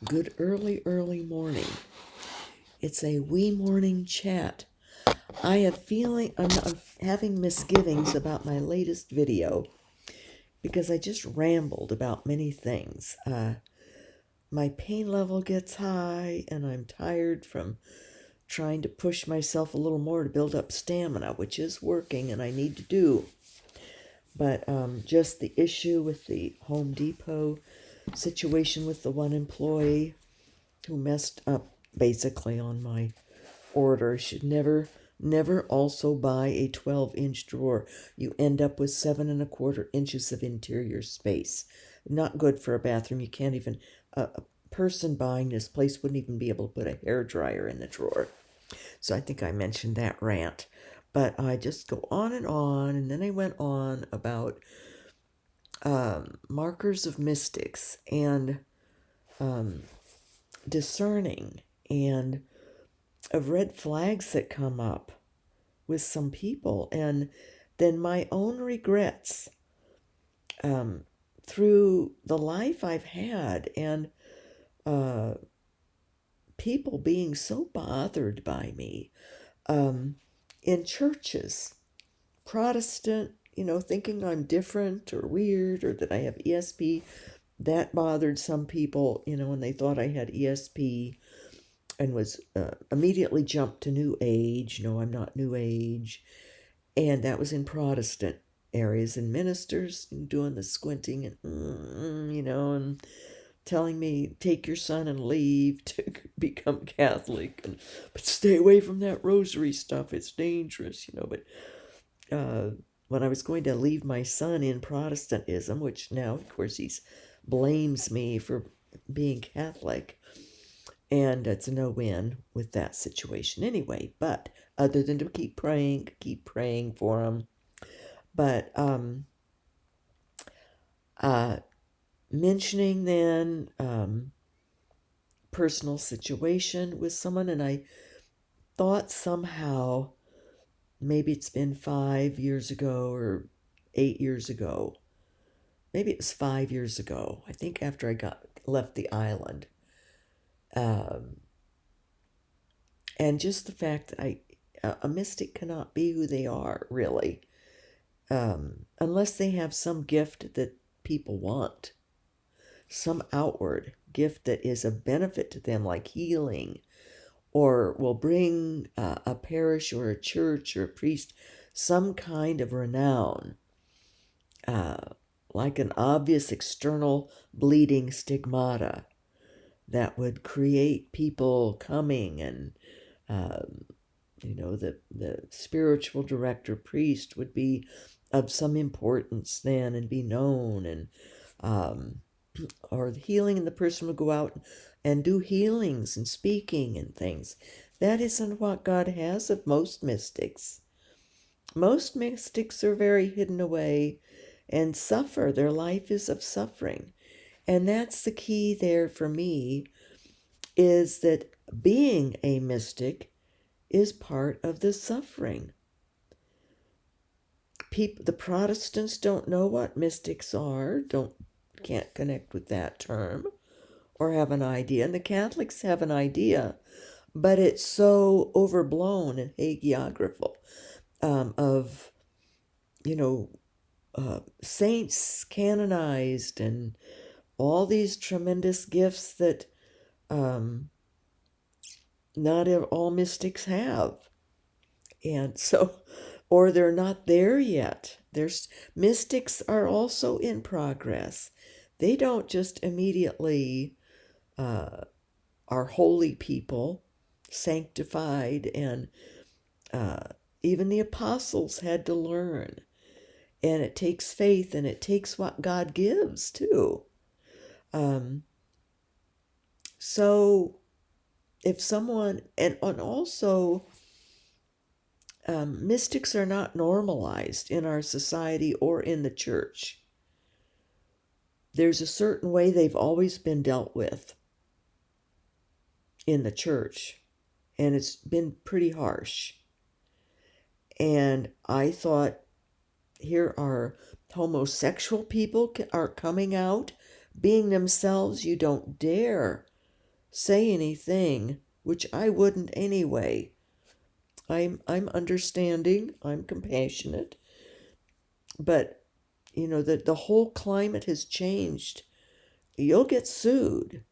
Good early morning. It's a wee morning chat. I'm having misgivings about my latest video because I just rambled about many things. My pain level gets high and I'm tired from trying to push myself a little more to build up stamina, which is working and I need to do. But just the issue with the Home Depot situation with the one employee who messed up basically on my order. Should never also buy a 12-inch drawer. You end up with 7.25 inches of interior space. Not good for a bathroom. You can't even, a person buying this place wouldn't even be able to put a hair dryer in the drawer. So I think I mentioned that rant. But I just go on, and then I went on about markers of mystics and discerning and of red flags that come up with some people, and then my own regrets through the life I've had, and uh, people being so bothered by me in churches, Protestant, thinking I'm different or weird or that I have ESP. That bothered some people, when they thought I had ESP, and was immediately jumped to New Age. No, I'm not New Age. And that was in Protestant areas, and ministers doing the squinting and telling me, take your son and leave to become Catholic, but stay away from that rosary stuff. It's dangerous, But when I was going to leave my son in Protestantism, which now, of course, he blames me for being Catholic, and it's a no-win with that situation anyway, but other than to keep praying for him. But mentioning then personal situation with someone, and I thought somehow, maybe it's been 5 years ago or 8 years ago, maybe it was 5 years ago, I think, after I left the island, and just the fact that a mystic cannot be who they are, really, unless they have some gift that people want, some outward gift that is a benefit to them, like healing, or will bring a parish or a church or a priest some kind of renown, like an obvious external bleeding stigmata that would create people coming, and the spiritual director priest would be of some importance then and be known, and or the healing, and the person would go out and do healings and speaking and things. That isn't what God has of most mystics. Most mystics are very hidden away and suffer. Their life is of suffering. And that's the key there for me, is that being a mystic is part of the suffering. The Protestants don't know what mystics are, can't connect with that term or have an idea, and the Catholics have an idea, but it's so overblown and hagiographical, of saints canonized and all these tremendous gifts that not all mystics have. And so, or they're not there yet. Mystics are also in progress. They don't just immediately are holy people, sanctified, and even the apostles had to learn. And it takes faith, and it takes what God gives too. So if someone, and also mystics are not normalized in our society or in the church. There's a certain way they've always been dealt with in the church, and it's been pretty harsh. And I thought, here are homosexual people are coming out, being themselves. You don't dare say anything, which I wouldn't anyway. I'm understanding, I'm compassionate, but the whole climate has changed. You'll get sued.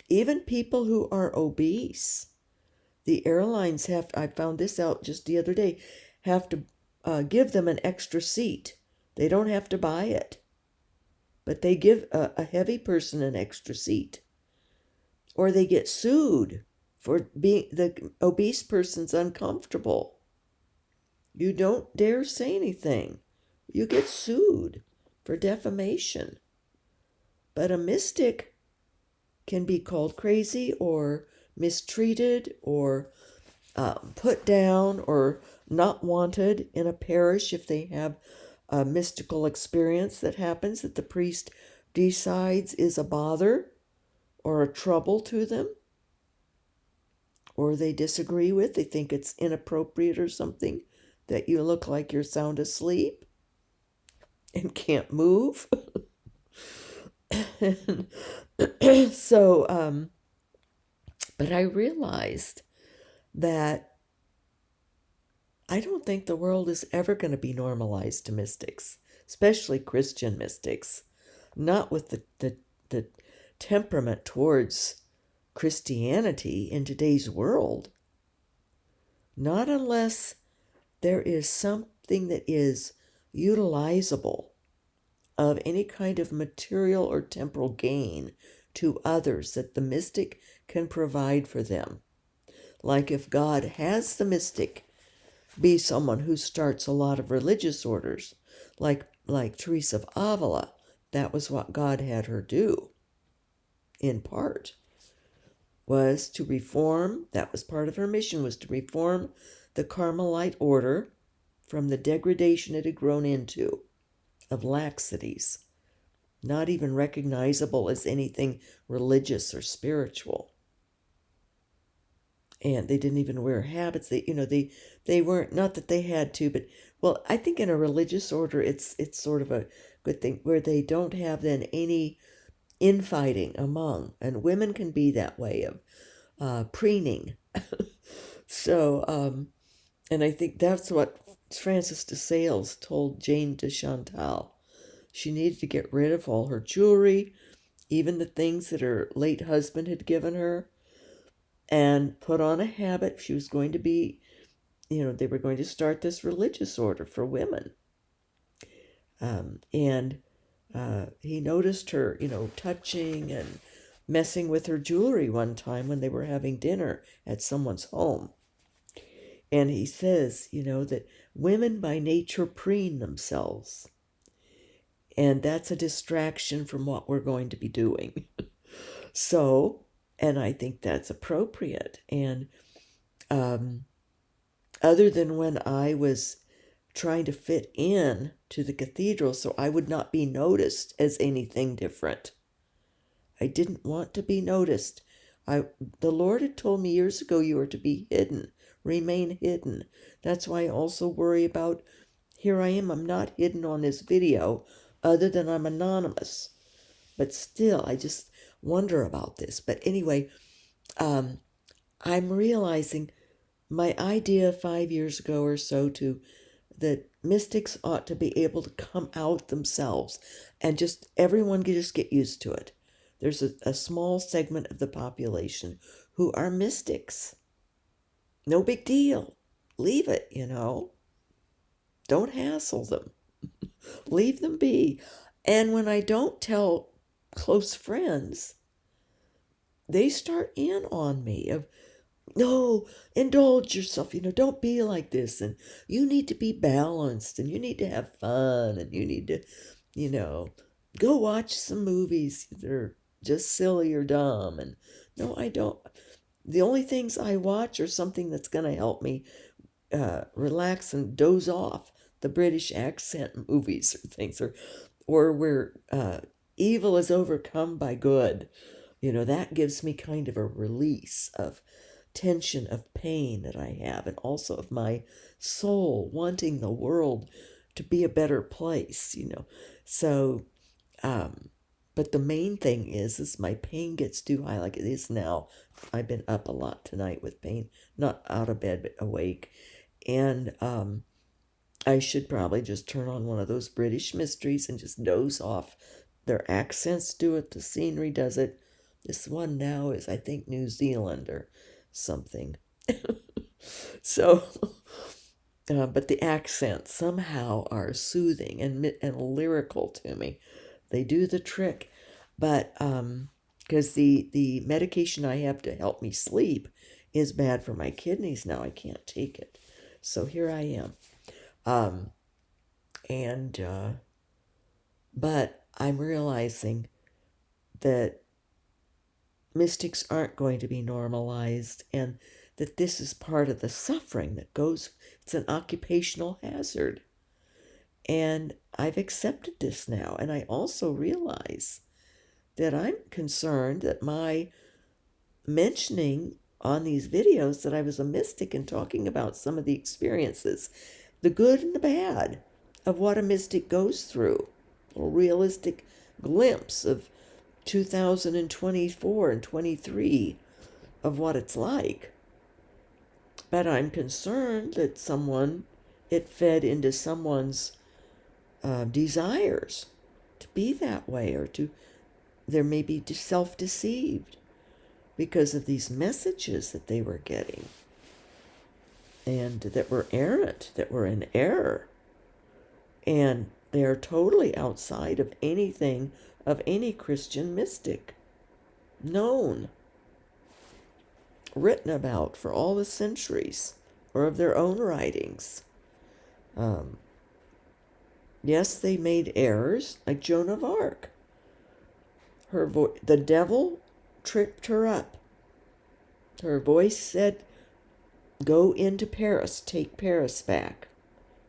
Even people who are obese. The airlines I found this out just the other day, have to give them an extra seat. They don't have to buy it, but they give a heavy person an extra seat. Or they get sued for being the obese person's uncomfortable. You don't dare say anything. You get sued for defamation. But a mystic can be called crazy or mistreated or put down or not wanted in a parish if they have a mystical experience that happens that the priest decides is a bother or a trouble to them, or they disagree with, they think it's inappropriate or something, that you look like you're sound asleep and can't move. So, but I realized that I don't think the world is ever going to be normalized to mystics, especially Christian mystics, not with the temperament towards Christianity in today's world. Not unless there is something that is utilizable of any kind of material or temporal gain to others that the mystic can provide for them. Like if God has the mystic be someone who starts a lot of religious orders, like Teresa of Avila, that was what God had her do, in part, was to reform, that was part of her mission, was to reform the Carmelite order from the degradation it had grown into, of laxities, not even recognizable as anything religious or spiritual. And they didn't even wear habits. They weren't, not that they had to, but well, I think in a religious order it's sort of a good thing where they don't have then any infighting among, and women can be that way of preening. So and I think that's what Francis de Sales told Jane de Chantal. She needed to get rid of all her jewelry, even the things that her late husband had given her, and put on a habit. She was going to be, they were going to start this religious order for women. And he noticed her, touching and messing with her jewelry one time when they were having dinner at someone's home. And he says, that women by nature preen themselves. And that's a distraction from what we're going to be doing. So, and I think that's appropriate. And other than when I was trying to fit in to the cathedral so I would not be noticed as anything different. I didn't want to be noticed. The Lord had told me years ago, you are to be hidden, remain hidden. That's why I also worry about, here I am, I'm not hidden on this video, other than I'm anonymous. But still, I just wonder about this. But anyway, I'm realizing my idea 5 years ago or so that mystics ought to be able to come out themselves and just everyone can just get used to it. There's a small segment of the population who are mystics. No big deal. Leave it, Don't hassle them. Leave them be. And when I don't tell close friends, they start in on me of, no, indulge yourself, don't be like this, and you need to be balanced, and you need to have fun, and you need to, go watch some movies that are just silly or dumb. And no, I don't. The only things I watch are something that's going to help me relax and doze off. The British accent movies or things, or where evil is overcome by good. That gives me kind of a release of tension, of pain that I have, and also of my soul wanting the world to be a better place. So But the main thing is my pain gets too high like it is now. I've been up a lot tonight with pain, not out of bed, but awake. And I should probably just turn on one of those British mysteries and just doze off. Their accents do it, the scenery does it. This one now is, I think, New Zealand or something. So, but the accents somehow are soothing and lyrical to me. They do the trick. But because the medication I have to help me sleep is bad for my kidneys now, I can't take it. So here I am. Um, and but I'm realizing that mystics aren't going to be normalized, and that this is part of the suffering that goes. It's an occupational hazard, and I've accepted this now. And I also realize that I'm concerned that my mentioning on these videos that I was a mystic and talking about some of the experiences, the good and the bad of what a mystic goes through, a realistic glimpse of 2024 and 23 of what it's like. But I'm concerned that it fed into someone's desires to be that way, or there may be self-deceived because of these messages that they were getting, and that were errant, that were in error. And they are totally outside of anything of any Christian mystic known, written about for all the centuries, or of their own writings. Yes, they made errors, like Joan of Arc. The devil tripped her up. Her voice said, "Go into Paris, take Paris back."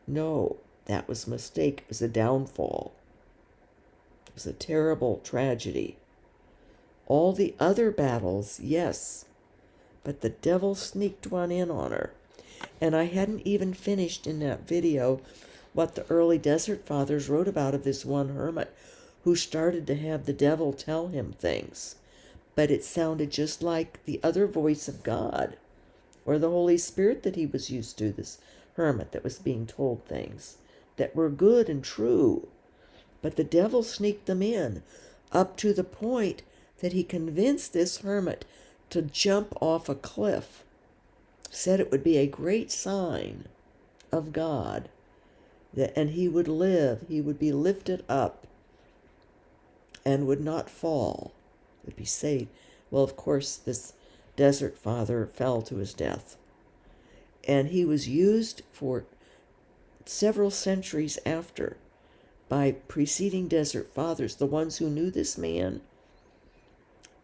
No, that was a mistake. It was a downfall. It was a terrible tragedy. All the other battles, yes, but the devil sneaked one in on her. And I hadn't even finished in that video what the early Desert Fathers wrote about of this one hermit who started to have the devil tell him things. But it sounded just like the other voice of God, or the Holy Spirit that he was used to, this hermit that was being told things that were good and true. But the devil sneaked them in, up to the point that he convinced this hermit to jump off a cliff, said it would be a great sign of God, and he would live, he would be lifted up and would not fall, would be saved. Well, of course, this desert father fell to his death. And he was used for several centuries after by preceding desert fathers, the ones who knew this man,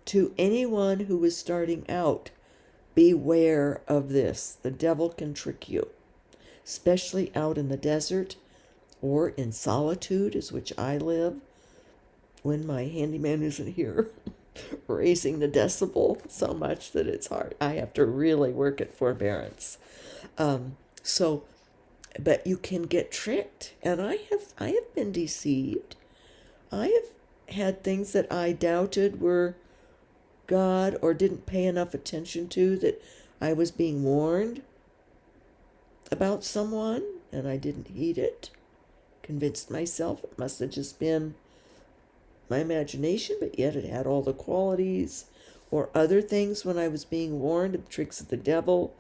to anyone who was starting out. Beware of this. The devil can trick you, especially out in the desert or in solitude, as which I live, when my handyman isn't here, raising the decibel so much that it's hard. I have to really work at forbearance. But you can get tricked, and I have been deceived. I have had things that I doubted were God, or didn't pay enough attention to, that I was being warned about someone and I didn't heed it. Convinced myself it must have just been my imagination, but yet it had all the qualities, or other things when I was being warned of the tricks of the devil.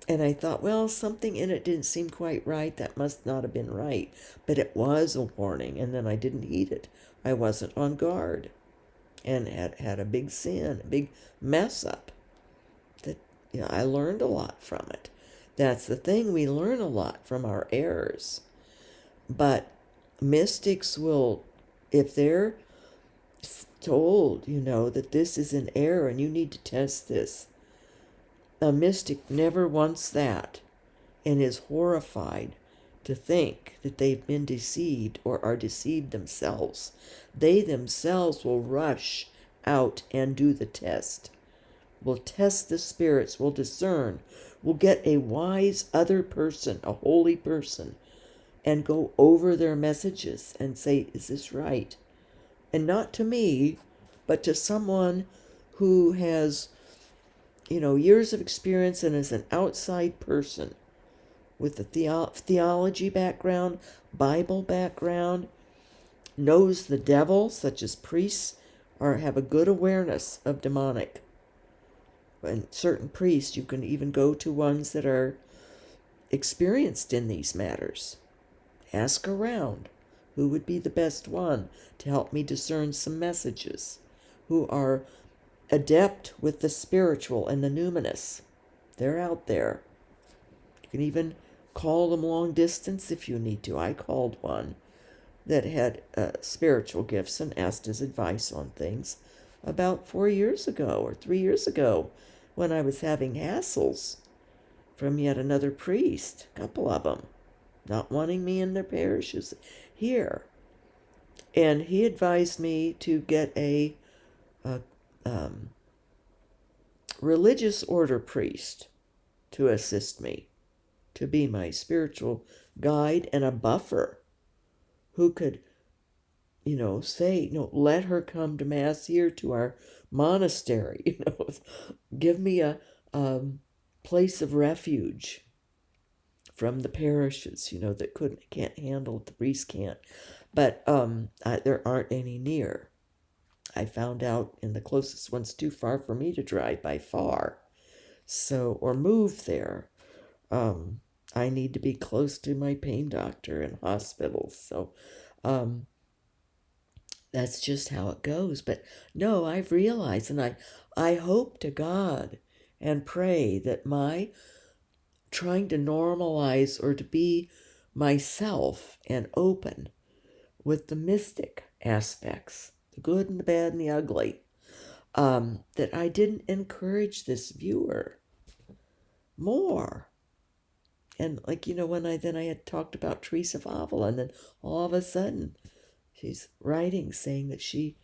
And I thought, well, something in it didn't seem quite right. That must not have been right. But it was a warning, and then I didn't heed it. I wasn't on guard, and had a big sin, a big mess up. That, I learned a lot from it. That's the thing, we learn a lot from our errors. But mystics will, if they're told, that this is an error and you need to test this, a mystic never wants that, and is horrified to think that they've been deceived or are deceived themselves. They themselves will rush out and do the test, will test the spirits, will discern, will get a wise other person, a holy person, and go over their messages and say, is this right? And not to me, but to someone who has, years of experience and is an outside person with a theology background, Bible background, knows the devil, such as priests, or have a good awareness of demonic. And certain priests, you can even go to ones that are experienced in these matters. Ask around who would be the best one to help me discern some messages, who are adept with the spiritual and the numinous. They're out there. You can even call them long distance if you need to. I called one that had spiritual gifts and asked his advice on things about 4 years ago or 3 years ago when I was having hassles from yet another priest, a couple of them, not wanting me in their parishes here. And he advised me to get a religious order priest to assist me, to be my spiritual guide and a buffer who could, say, let her come to Mass here to our monastery, give me a place of refuge from the parishes, that can't handle it, the priest can't. But there aren't any near. I found out, and the closest one's too far for me to drive by far, or move there. I need to be close to my pain doctor and hospitals. So that's just how it goes. But no, I've realized, and I hope to God and pray that my trying to normalize or to be myself and open with the mystic aspects, the good and the bad and the ugly, that I didn't encourage this viewer more. And when I had talked about Teresa of Avila, and then all of a sudden she's writing saying that she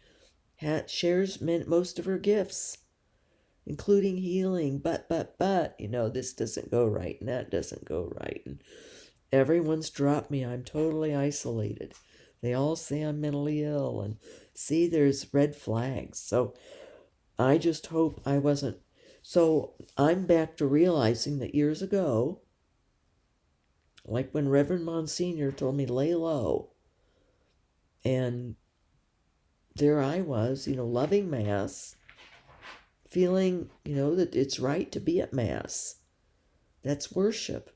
shares most of her gifts, including healing, but, this doesn't go right and that doesn't go right. And everyone's dropped me. I'm totally isolated. They all say I'm mentally ill, and see, there's red flags. So I just hope I wasn't. So I'm back to realizing that years ago, like when Reverend Monsignor told me lay low, and there I was, loving Mass, feeling, that it's right to be at Mass. That's worship.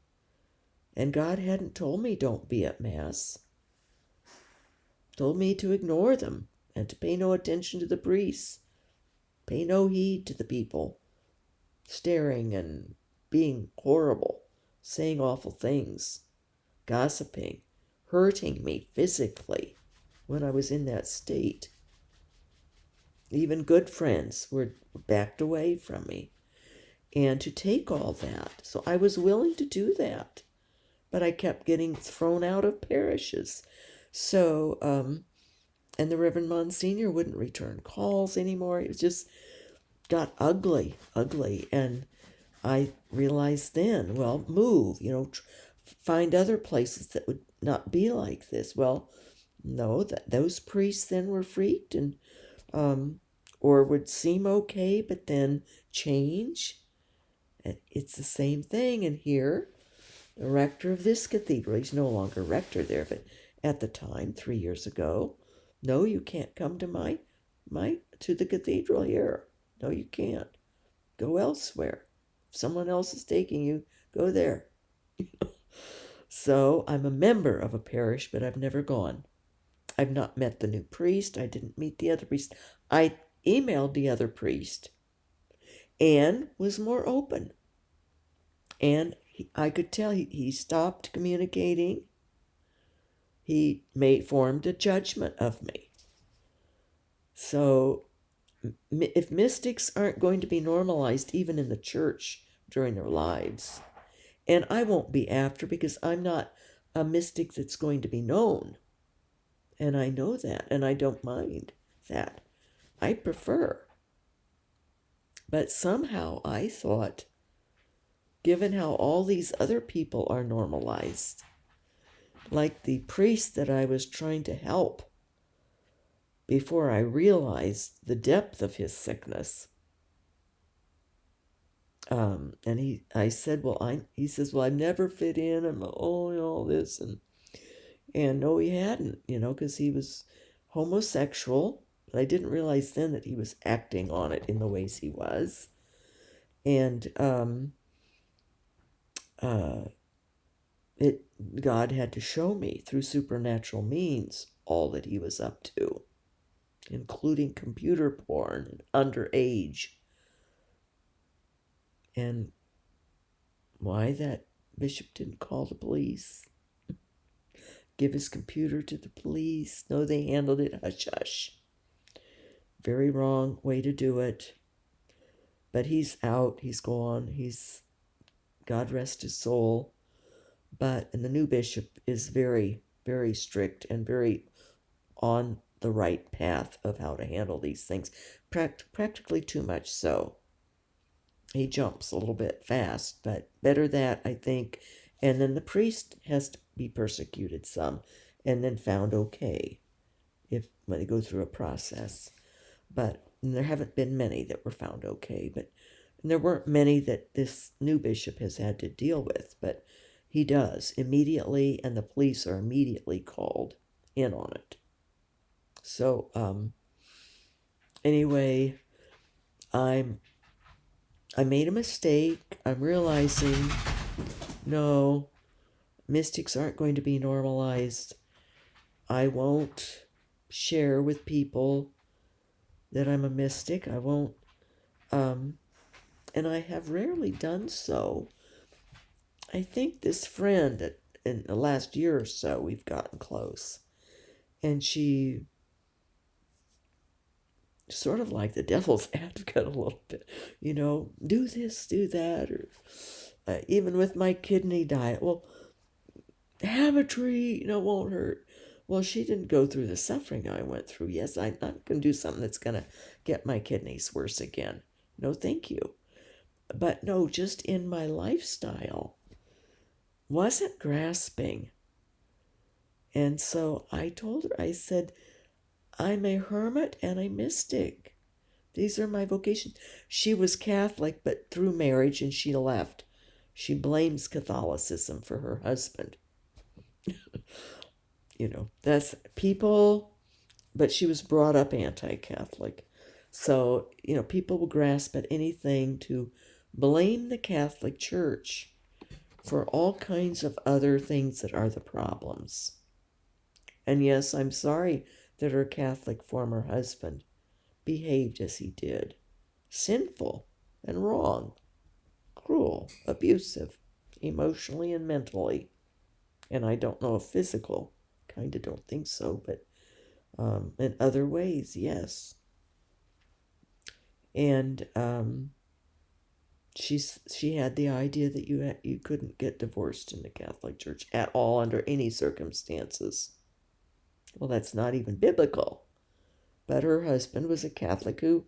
And God hadn't told me don't be at Mass. Told me to ignore them and to pay no attention to the priests. Pay no heed to the people staring and being horrible, saying awful things, gossiping, hurting me physically when I was in that state. Even good friends were backed away from me. And to take all that, so I was willing to do that, but I kept getting thrown out of parishes. So, and the Reverend Monsignor wouldn't return calls anymore. It just got ugly. And I realized then, well, move, find other places that would not be like this. Well, no, those priests then were freaked and, or would seem okay, but then change. And it's the same thing. And here, the rector of this cathedral, he's no longer rector there, but at the time, 3 years ago, no, you can't come to to the cathedral here. No, you can't. Go elsewhere. If someone else is taking you, go there. So I'm a member of a parish, but I've never gone. I've not met the new priest. I didn't meet the other priest. I emailed the other priest and was more open. And I could tell he stopped communicating. He formed a judgment of me. So if mystics aren't going to be normalized even in the church during their lives, and I won't be after, because I'm not a mystic that's going to be known, and I know that, and I don't mind that. I prefer. But somehow I thought, given how all these other people are normalized, like the priest that I was trying to help before I realized the depth of his sickness. And I said, he says, well, I've never fit in, and all this, and no, he hadn't, because he was homosexual, but I didn't realize then that he was acting on it in the ways he was, and uh, God had to show me through supernatural means all that he was up to, including computer porn, underage, and why that bishop didn't call the police, give his computer to the police. No, they handled it hush-hush. Very wrong way to do it. But he's out, he's gone, God rest his soul. And the new bishop is very, very strict and very on the right path of how to handle these things. Practically too much so. He jumps a little bit fast, but better that, I think. And then the priest has to be persecuted some and then found okay when they go through a process. But there haven't been many that were found okay, but there weren't many that this new bishop has had to deal with, but he does immediately, and the police are immediately called in on it. So anyway, I made a mistake. I'm realizing, no, mystics aren't going to be normalized. I won't share with people that I'm a mystic. I won't, and I have rarely done so. I think this friend that in the last year or so we've gotten close, and she sort of like the devil's advocate a little bit, do this, do that, or even with my kidney diet. Well, have a tree, won't hurt. Well, she didn't go through the suffering I went through. Yes, I'm not going to do something that's going to get my kidneys worse again. No, thank you. But no, just in my lifestyle, wasn't grasping. And so I told her, I said, I'm a hermit and a mystic. These are my vocations. She was Catholic, but through marriage, and she left. She blames Catholicism for her husband. That's people, but she was brought up anti-Catholic. So, people will grasp at anything to blame the Catholic Church for all kinds of other things that are the problems. And yes, I'm sorry that her Catholic former husband behaved as he did. Sinful and wrong, cruel, abusive, emotionally and mentally. And I don't know if physical, kind of don't think so, but in other ways, yes. And she had the idea that you couldn't get divorced in the Catholic Church at all under any circumstances. Well, that's not even biblical. But her husband was a Catholic who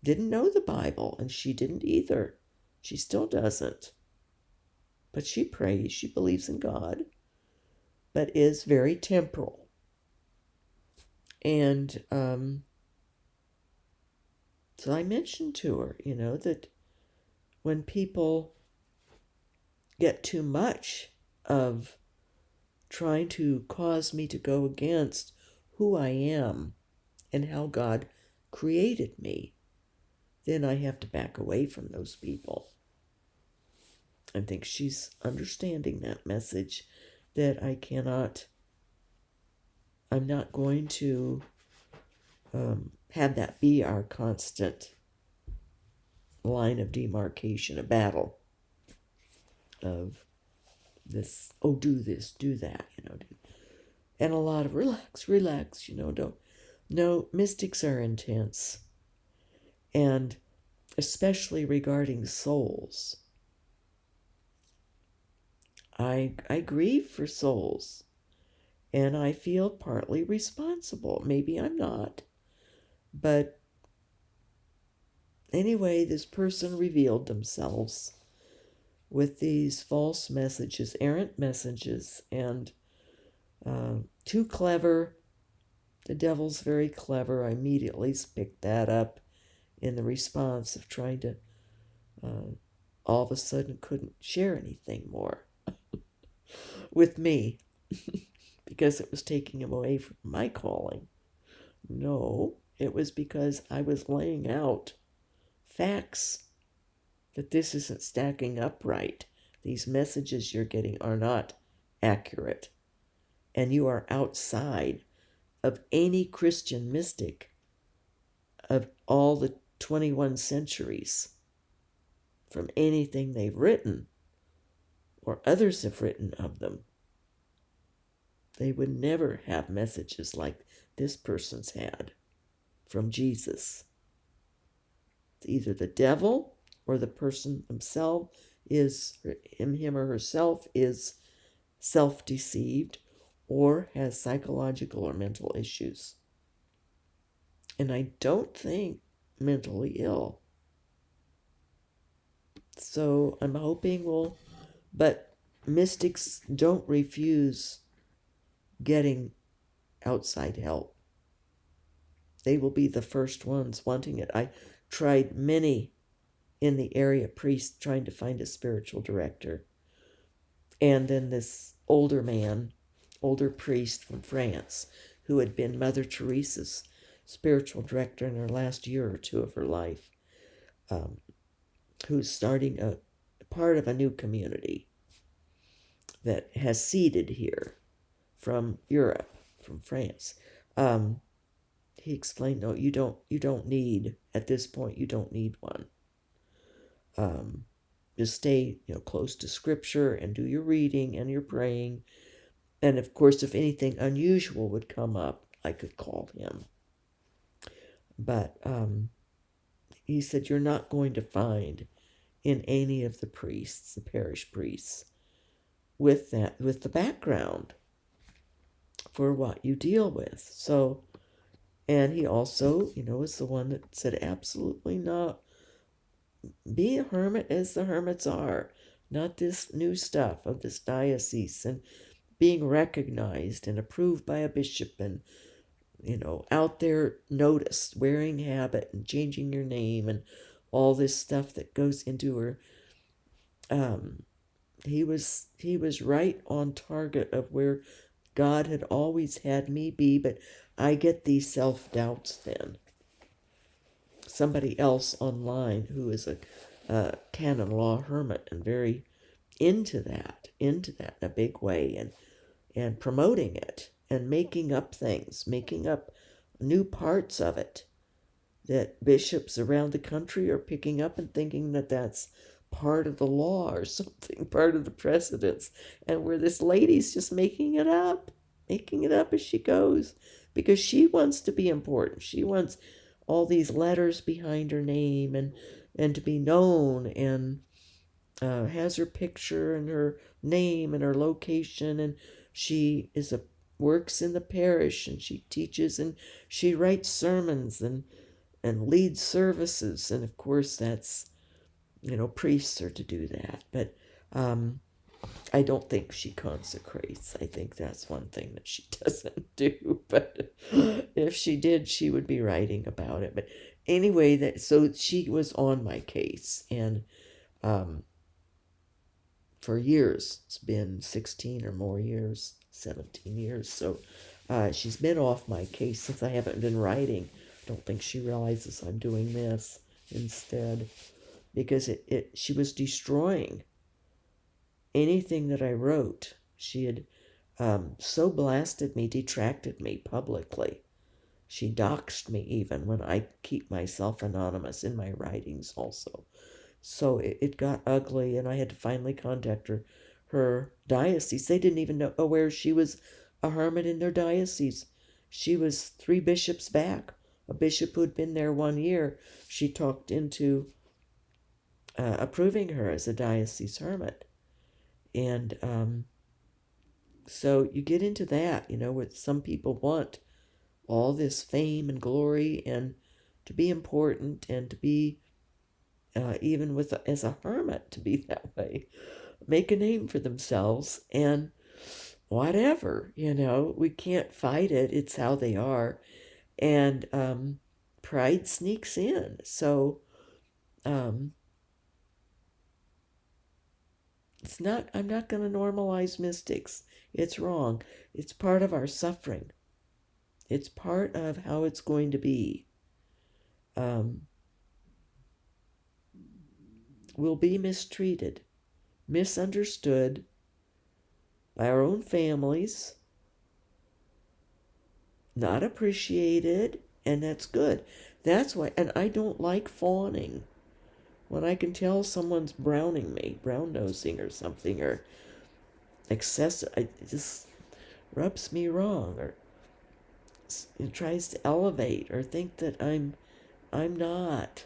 didn't know the Bible, and she didn't either. She still doesn't. But she prays, she believes in God, but is very temporal. And so I mentioned to her, that when people get too much of trying to cause me to go against who I am and how God created me, then I have to back away from those people. I think she's understanding that message, that I'm not going to have that be our constant line of demarcation, a battle of this, do this, do that, and a lot of relax, don't. No, mystics are intense, and especially regarding souls. I grieve for souls, and I feel partly responsible. Maybe I'm not, but anyway, this person revealed themselves with these false messages, errant messages, and too clever, The devil's very clever. I immediately picked that up in the response of trying to, all of a sudden, couldn't share anything more with me because it was taking him away from my calling. No, it was because I was laying out facts that this isn't stacking up right. These messages you're getting are not accurate, and you are outside of any Christian mystic of all the 21 centuries from anything they've written or others have written of them. They would never have messages like this person's had from Jesus. It's either the devil or the person themselves is, him or herself is self-deceived or has psychological or mental issues. And I don't think mentally ill. So I'm hoping but mystics don't refuse getting outside help. They will be the first ones wanting it. I tried many in the area priests trying to find a spiritual director. And then this older priest from France, who had been Mother Teresa's spiritual director in her last year or two of her life, who's starting a part of a new community that has seeded here from Europe, from France. He explained, no, you don't need, at this point, you don't need one. Just stay, close to Scripture and do your reading and your praying. And of course, if anything unusual would come up, I could call him. But he said, you're not going to find in any of the priests, the parish priests, with the background for what you deal with. So, and he also, is the one that said, absolutely not. Be a hermit as the hermits are, not this new stuff of this diocese and being recognized and approved by a bishop and, out there noticed, wearing habit and changing your name and all this stuff that goes into her. He was right on target of where God had always had me be, but I get these self-doubts then. Somebody else online who is a canon law hermit and very into that in a big way and promoting it and making up things, making up new parts of it that bishops around the country are picking up and thinking that that's part of the law or something, part of the precedents, and where this lady's just making it up as she goes because she wants to be important. She wants all these letters behind her name and to be known and has her picture and her name and her location, and she works in the parish and she teaches and she writes sermons and leads services, and of course that's priests are to do that, but I don't think she consecrates. I think that's one thing that she doesn't do, but if she did, she would be writing about it. But anyway, so she was on my case, and for years, it's been 16 or more years, 17 years, so she's been off my case since I haven't been writing. I don't think she realizes I'm doing this instead, because she was destroying anything that I wrote. She had so blasted me, detracted me publicly. She doxed me even when I keep myself anonymous in my writings also. So it got ugly, and I had to finally contact her diocese. They didn't even know where she was a hermit in their diocese. She was 3 bishops back. A bishop who had been there 1 year, she talked into approving her as a diocese hermit. And so you get into that, where some people want all this fame and glory and to be important and to be, even as a hermit, to be that way, make a name for themselves. And whatever, we can't fight it. It's how they are. And pride sneaks in. So um, I'm not going to normalize mystics. It's wrong. It's part of our suffering. It's part of how it's going to be. Um, we'll be mistreated, misunderstood by our own families, not appreciated, and that's good. That's why, and I don't like fawning. When I can tell someone's browning me, brown nosing or something, or excessive, it just rubs me wrong, or it tries to elevate, or think that I'm not.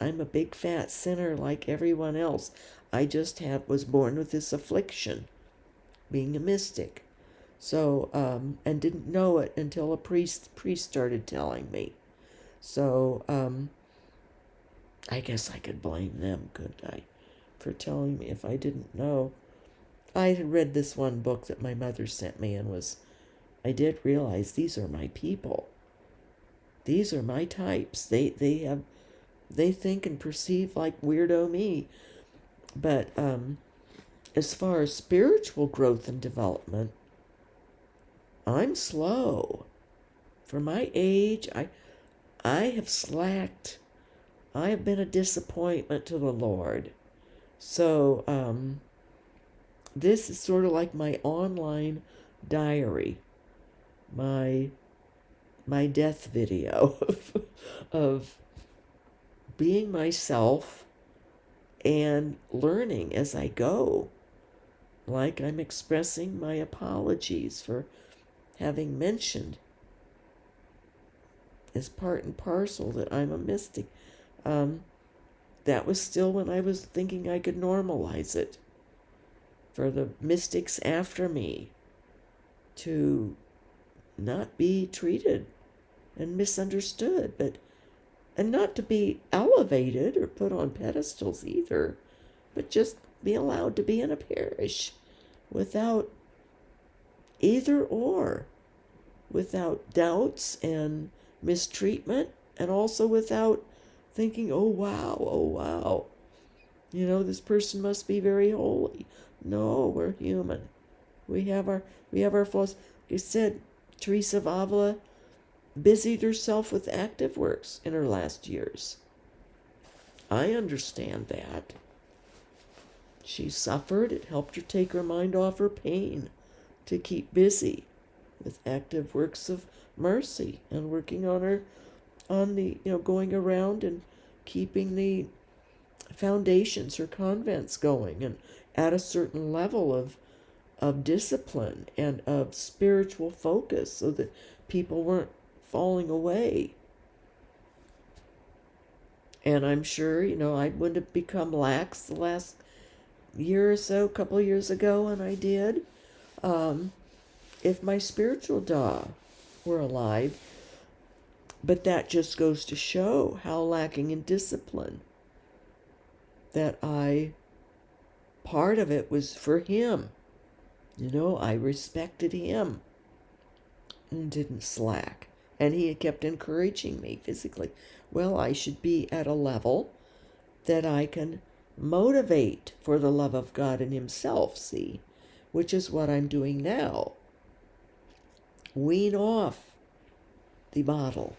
I'm a big fat sinner like everyone else. I just was born with this affliction, being a mystic. So, and didn't know it until a priest started telling me. So, I guess I could blame them, couldn't I, for telling me if I didn't know. I had read this one book that my mother sent me, and I did realize these are my people. These are my types. They think and perceive like weirdo me. But as far as spiritual growth and development, I'm slow. For my age, I have slacked. I have been a disappointment to the Lord. So this is sort of like my online diary, my death video of being myself and learning as I go. Like I'm expressing my apologies for having mentioned as part and parcel that I'm a mystic. That was still when I was thinking I could normalize it. For the mystics after me to not be treated and misunderstood, and not to be elevated or put on pedestals either, but just be allowed to be in a parish without either or, without doubts and mistreatment, and also without thinking, oh wow, this person must be very holy. No, we're human. We have our flaws. Like I said, Teresa of Avila busied herself with active works in her last years. I understand that. She suffered. It helped her take her mind off her pain to keep busy with active works of mercy and working on the, going around and keeping the foundations or convents going, and at a certain level of discipline and of spiritual focus, so that people weren't falling away. And I'm sure, I wouldn't have become lax the last year or so, a couple of years ago, and I did, if my spiritual Da were alive. But that just goes to show how lacking in discipline that part of it was for him. I respected him and didn't slack. And he kept encouraging me physically. Well, I should be at a level that I can motivate for the love of God and himself, see, which is what I'm doing now. Wean off the bottle.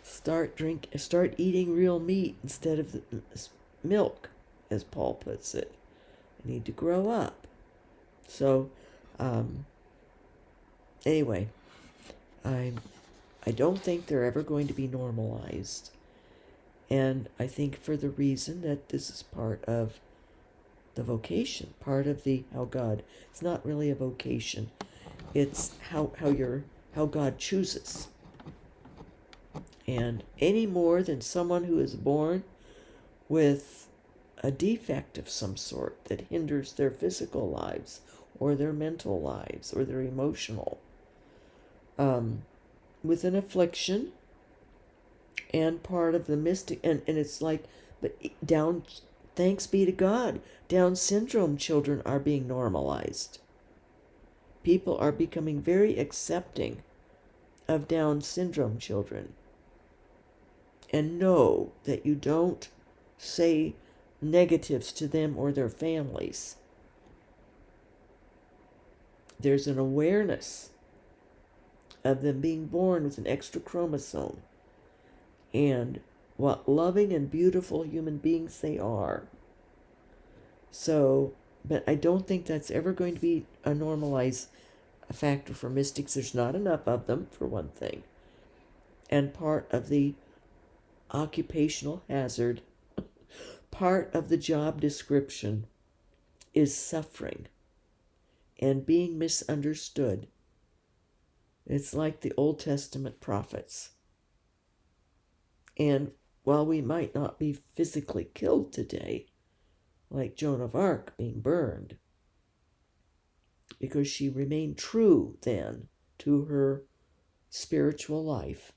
Start eating real meat instead of the milk, as Paul puts it. I need to grow up. So, anyway, I don't think they're ever going to be normalized. And I think for the reason that this is part of the vocation, part of the how God. It's not really a vocation. It's how God chooses. And any more than someone who is born with a defect of some sort that hinders their physical lives or their mental lives or their emotional, with an affliction and part of the mystic, and it's like, but thanks be to God, Down syndrome children are being normalized. People are becoming very accepting of Down syndrome children and know that you don't say negatives to them or their families. There's an awareness of them being born with an extra chromosome and what loving and beautiful human beings they are. So, but I don't think that's ever going to be a normalized factor for mystics. There's not enough of them, for one thing. And part of the occupational hazard, part of the job description is suffering and being misunderstood. It's like the Old Testament prophets. And while we might not be physically killed today, like Joan of Arc being burned, because she remained true then to her spiritual life,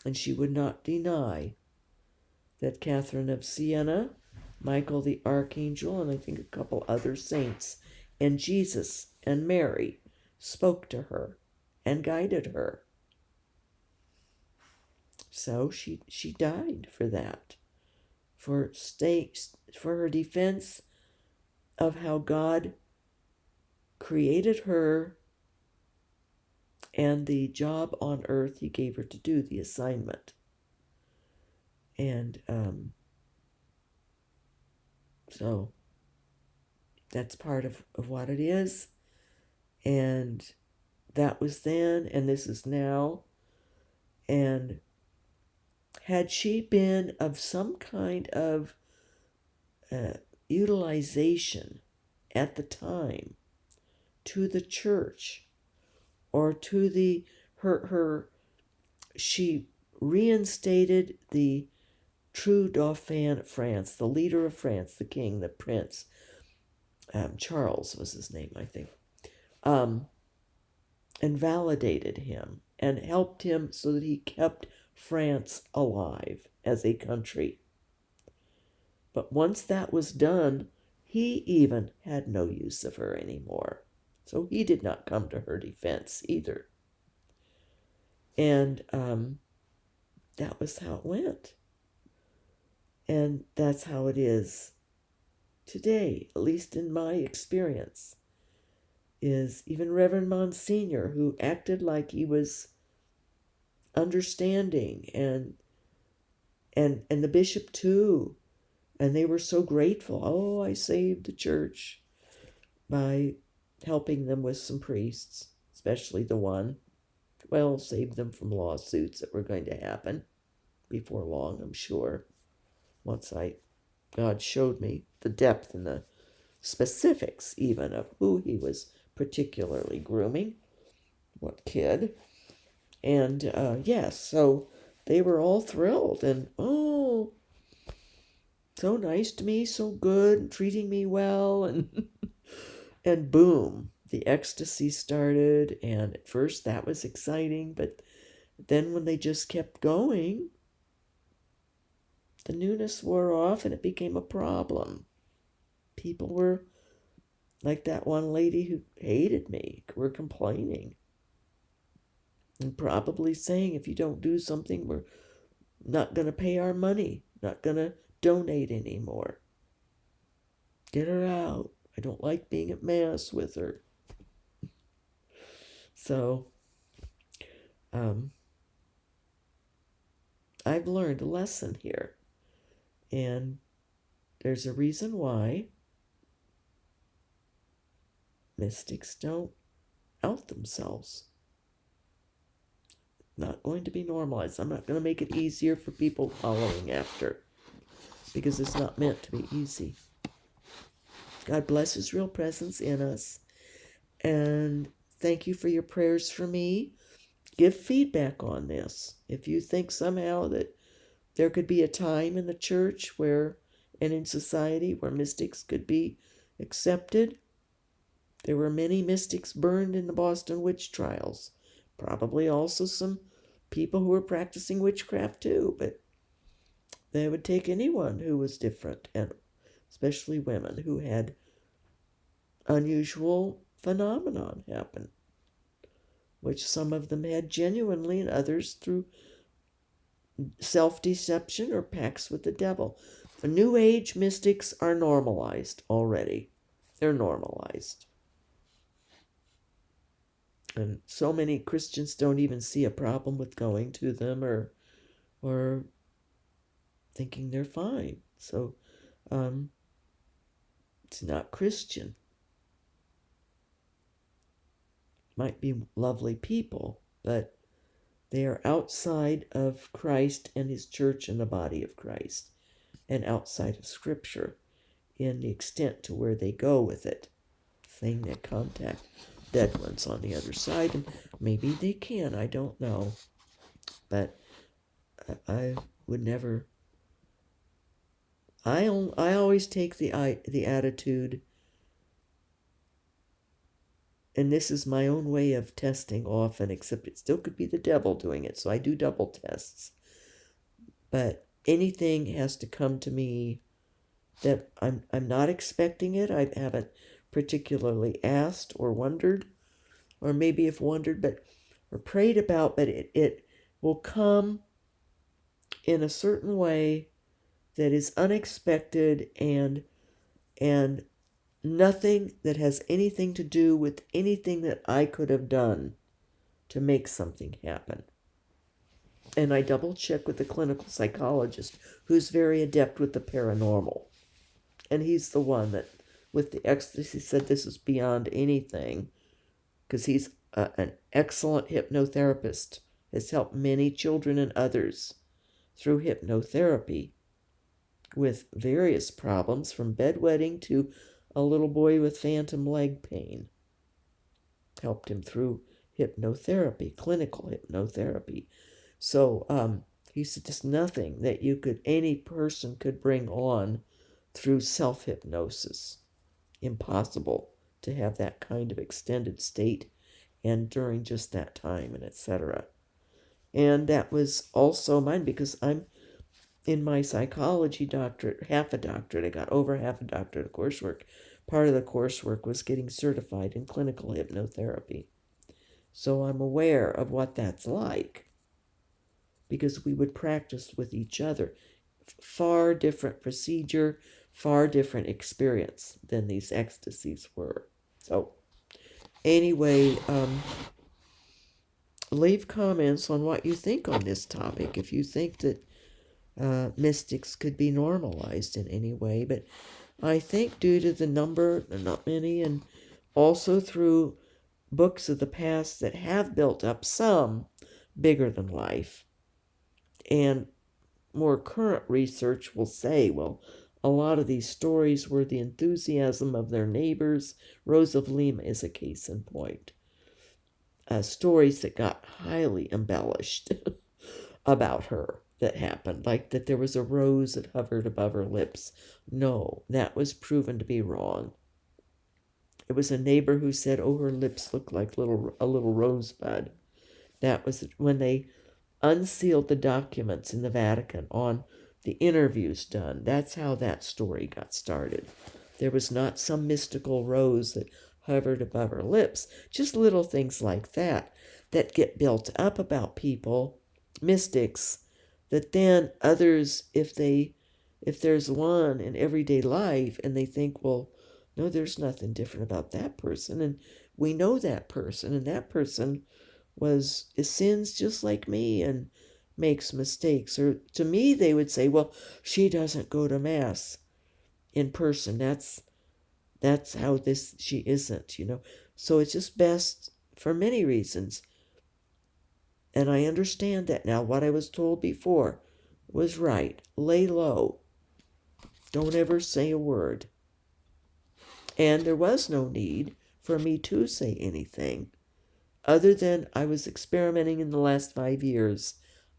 and she would not deny that Catherine of Siena, Michael the Archangel, and I think a couple other saints, and Jesus and Mary spoke to her and guided her. So she died for that, for her defense of how God created her and the job on earth he gave her to do, the assignment. And so that's part of what it is. And that was then, and this is now. And had she been of some kind of utilization at the time to the church or to the she reinstated the true Dauphin of France, the leader of France, the king, the prince. Charles was his name, I think. And validated him and helped him so that he kept France alive as a country. But once that was done, he even had no use of her anymore. So he did not come to her defense either. And that was how it went. And that's how it is today, at least in my experience, is even Reverend Monsignor, who acted like he was understanding, and the bishop too, and they were so grateful. Oh, I saved the church by helping them with some priests, especially the one. Well, saved them from lawsuits that were going to happen before long, I'm sure. Once God showed me the depth and the specifics even of who he was particularly grooming, what kid. And yes, so they were all thrilled and, oh, so nice to me, so good, treating me well. And boom, the ecstasy started. And at first that was exciting, but then when they just kept going, the newness wore off and it became a problem. People were, like that one lady who hated me, were complaining. And probably saying, if you don't do something, we're not going to pay our money, not going to donate anymore. Get her out. I don't like being at Mass with her. So, I've learned a lesson here. And there's a reason why mystics don't out themselves. Not going to be normalized. I'm not going to make it easier for people following after, because it's not meant to be easy. God bless his real presence in us. And thank you for your prayers for me. Give feedback on this. If you think somehow that there could be a time in the church where, and in society, where mystics could be accepted. There were many mystics burned in the Boston witch trials. Probably also some people who were practicing witchcraft too, but they would take anyone who was different, and especially women who had unusual phenomenon happen, which some of them had genuinely and others through self-deception or pacts with the devil. The New Age mystics are normalized already. They're normalized. And so many Christians don't even see a problem with going to them or thinking they're fine. So it's not Christian. Might be lovely people, but they are outside of Christ and his church and the body of Christ, and outside of Scripture in the extent to where they go with it, saying they contact dead ones on the other side, and maybe they can, I don't know. But I would never. I always take the attitude, and this is my own way of testing often, except it still could be the devil doing it, so I do double tests. But anything has to come to me that I'm not expecting it. I haven't particularly asked or wondered, or maybe have wondered, but or prayed about, but it will come in a certain way that is unexpected and nothing that has anything to do with anything that I could have done to make something happen. And I double check with the clinical psychologist who's very adept with the paranormal. And he's the one that, with the ecstasy, said this is beyond anything, because he's an excellent hypnotherapist, has helped many children and others through hypnotherapy with various problems, from bedwetting to a little boy with phantom leg pain. Helped him through hypnotherapy, clinical hypnotherapy. So he said there's nothing that any person could bring on through self-hypnosis. Impossible to have that kind of extended state and during just that time, and etc. And that was also mine, because I'm in my psychology doctorate, half a doctorate. I got over half a doctorate of coursework. Part of the coursework was getting certified in clinical hypnotherapy. So I'm aware of what that's like, because we would practice with each other. Far different procedure, far different experience than these ecstasies were. So anyway, leave comments on what you think on this topic, if you think that mystics could be normalized in any way. But I think due to the number, not many, and also through books of the past that have built up some bigger than life, and more current research will say, well, a lot of these stories were the enthusiasm of their neighbors. Rose of Lima is a case in point. Stories that got highly embellished about her that happened, like that there was a rose that hovered above her lips. No, that was proven to be wrong. It was a neighbor who said, oh, her lips look like a little rosebud. That was when they unsealed the documents in the Vatican on the interviews done. That's how that story got started. There was not some mystical rose that hovered above her lips. Just little things like that get built up about people, mystics, that then others, if there's one in everyday life and they think, well, no, there's nothing different about that person, and we know that person, and that person sins just like me and makes mistakes. Or to me, they would say, well, she doesn't go to Mass in person. That's how she isn't, So it's just best for many reasons. And I understand that now. What I was told before was right. Lay low. Don't ever say a word. And there was no need for me to say anything, other than I was experimenting in the last 5 years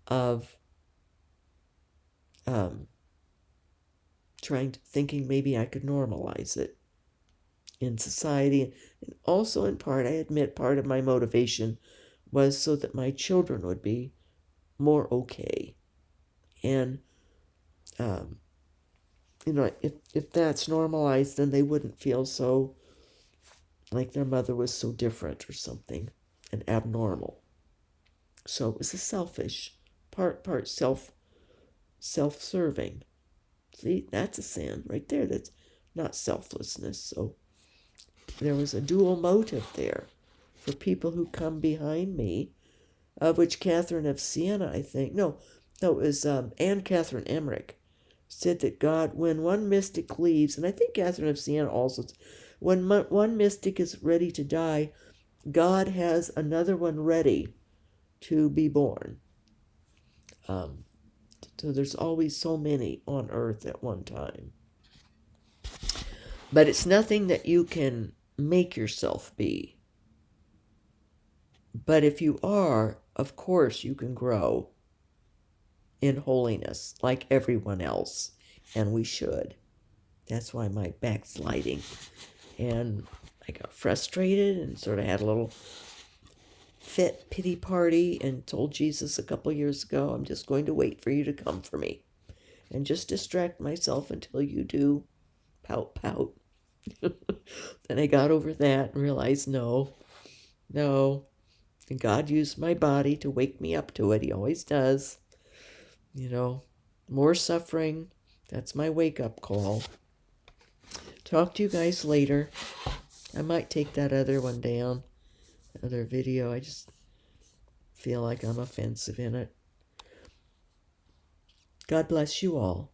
of thinking maybe I could normalize it in society. And also, in part, I admit, part of my motivation was so that my children would be more okay. And, if that's normalized, then they wouldn't feel so like their mother was so different or something and abnormal. So it was a selfish, part self-serving. See, that's a sin right there. That's not selflessness. So there was a dual motive there for people who come behind me, of which Catherine of Siena, I think, no, it was Anne Catherine Emmerich, said that God, when one mystic leaves, and I think Catherine of Siena also, when one mystic is ready to die, God has another one ready to be born. So there's always so many on earth at one time. But it's nothing that you can make yourself be. But if you are, of course, you can grow in holiness like everyone else. And we should. That's why my backsliding. And I got frustrated and sort of had a little fit pity party and told Jesus a couple years ago, I'm just going to wait for you to come for me. And just distract myself until you do. Pout, pout. Then I got over that and realized, no. And God used my body to wake me up to it. He always does. More suffering. That's my wake-up call. Talk to you guys later. I might take that other one down. Other video. I just feel like I'm offensive in it. God bless you all.